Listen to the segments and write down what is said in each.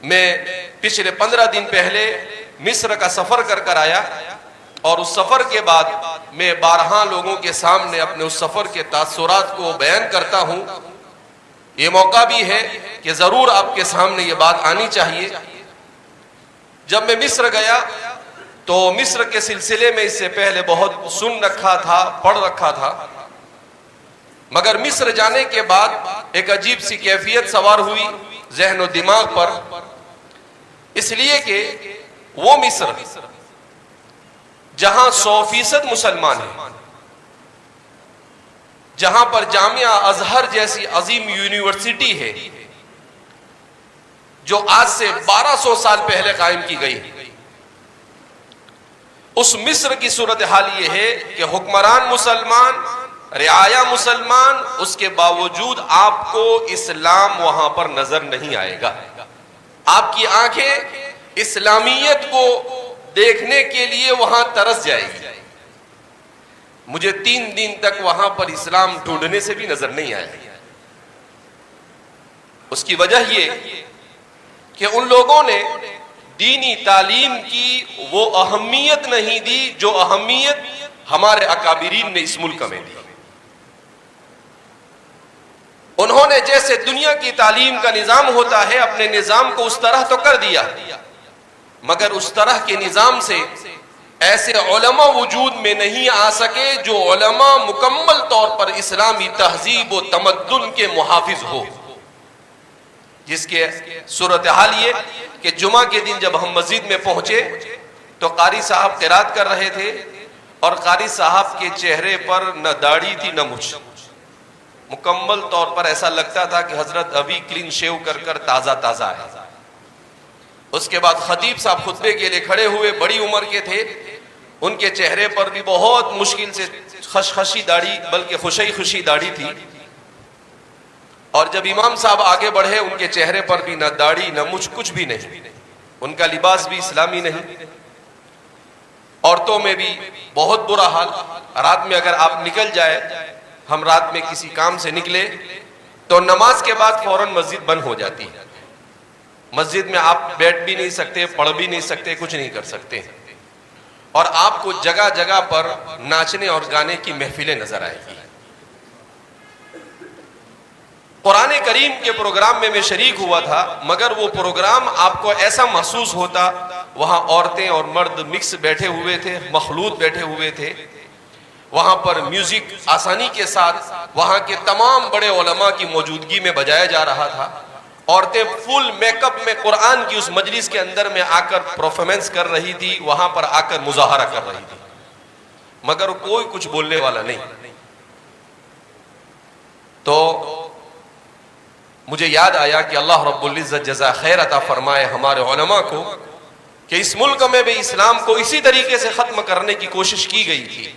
میں پچھلے 15 دن پہلے مصر کا سفر کر آیا، اور اس سفر کے بعد میں بارہا لوگوں کے سامنے اپنے اس سفر کے تاثرات کو بیان کرتا ہوں۔ یہ موقع بھی ہے کہ ضرور آپ کے سامنے یہ بات آنی چاہیے۔ جب میں مصر گیا تو مصر کے سلسلے میں اس سے پہلے بہت سن رکھا تھا، پڑھ رکھا تھا، مگر مصر جانے کے بعد ایک عجیب سی کیفیت سوار ہوئی ذہن و دماغ پر، اس لیے کہ وہ مصر جہاں 100% مسلمان ہیں، جہاں پر جامعہ ازہر جیسی عظیم یونیورسٹی ہے جو آج سے 1200 سال پہلے قائم کی گئی، اس مصر کی صورتحال یہ ہے کہ حکمران مسلمان، رعایا مسلمان، اس کے باوجود آپ کو اسلام وہاں پر نظر نہیں آئے گا۔ آپ کی آنکھیں اسلامیت کو دیکھنے کے لیے وہاں ترس جائے گی۔ مجھے 3 دن تک وہاں پر اسلام ڈھونڈنے سے بھی نظر نہیں آیا۔ اس کی وجہ یہ کہ ان لوگوں نے دینی تعلیم کی وہ اہمیت نہیں دی جو اہمیت ہمارے اکابرین نے اس ملک میں دی۔ انہوں نے جیسے دنیا کی تعلیم کا نظام ہوتا ہے اپنے نظام کو اس طرح تو کر دیا، مگر اس طرح کے نظام سے ایسے علماء وجود میں نہیں آ سکے جو علماء مکمل طور پر اسلامی تہذیب و تمدن کے محافظ ہو، جس کے صورتحال یہ کہ جمعہ کے دن جب ہم مسجد میں پہنچے تو قاری صاحب قرات کر رہے تھے، اور قاری صاحب کے چہرے پر نہ داڑھی تھی نہ مچھ، مکمل طور پر ایسا لگتا تھا کہ حضرت ابھی کلین شیو کر تازہ تازہ ہے۔ اس کے بعد خطیب صاحب خطبے کے لیے کھڑے ہوئے، بڑی عمر کے تھے، ان کے چہرے پر بھی بہت مشکل سے خشخشی داڑھی، بلکہ خوشی داڑھی تھی، اور جب امام صاحب آگے بڑھے ان کے چہرے پر بھی نہ داڑھی نہ مچھ، کچھ بھی نہیں، ان کا لباس بھی اسلامی نہیں۔ عورتوں میں بھی بہت برا حال، رات میں اگر آپ نکل جائے، ہم رات میں کسی کام سے نکلے تو نماز کے بعد فوراً مسجد بند ہو جاتی ہے، مسجد میں آپ بیٹھ بھی نہیں سکتے، پڑھ بھی نہیں سکتے، کچھ نہیں کر سکتے، اور آپ کو جگہ جگہ پر ناچنے اور گانے کی محفلیں نظر آئے گی۔ قرآن کریم کے پروگرام میں شریک ہوا تھا، مگر وہ پروگرام آپ کو ایسا محسوس ہوتا، وہاں عورتیں اور مرد مکس بیٹھے ہوئے تھے، مخلوط بیٹھے ہوئے تھے، وہاں پر میوزک آسانی کے ساتھ وہاں کے تمام بڑے علماء کی موجودگی میں بجایا جا رہا تھا، عورتیں فل میک اپ میں قرآن کی اس مجلس کے اندر میں آ کر پرفارمنس کر رہی تھی، وہاں پر آ کر مظاہرہ کر رہی تھی، مگر کوئی کچھ بولنے والا نہیں۔ تو مجھے یاد آیا کہ اللہ رب العزت جزا خیر عطا فرمائے ہمارے علماء کو کہ اس ملک میں بھی اسلام کو اسی طریقے سے ختم کرنے کی کوشش کی گئی تھی،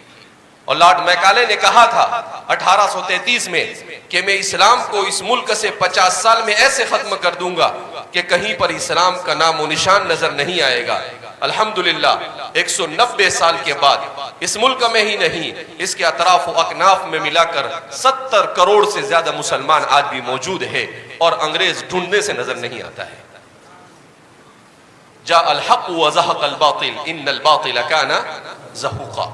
اور لارڈ میکالے نے کہا تھا 1833 میں کہ میں اسلام کو اس ملک سے 50 سال میں ایسے ختم کر دوں گا کہ کہیں پر اسلام کا نام و نشان نظر نہیں آئے گا۔ الحمدللہ 190 سال کے بعد اس ملک میں ہی نہیں، اس کے اطراف و اکناف میں ملا کر 70 کروڑ سے زیادہ مسلمان آج بھی موجود ہے، اور انگریز ڈھونڈنے سے نظر نہیں آتا ہے۔ جاء الحق وزهق الباطل ان الباطل كان زهوقا۔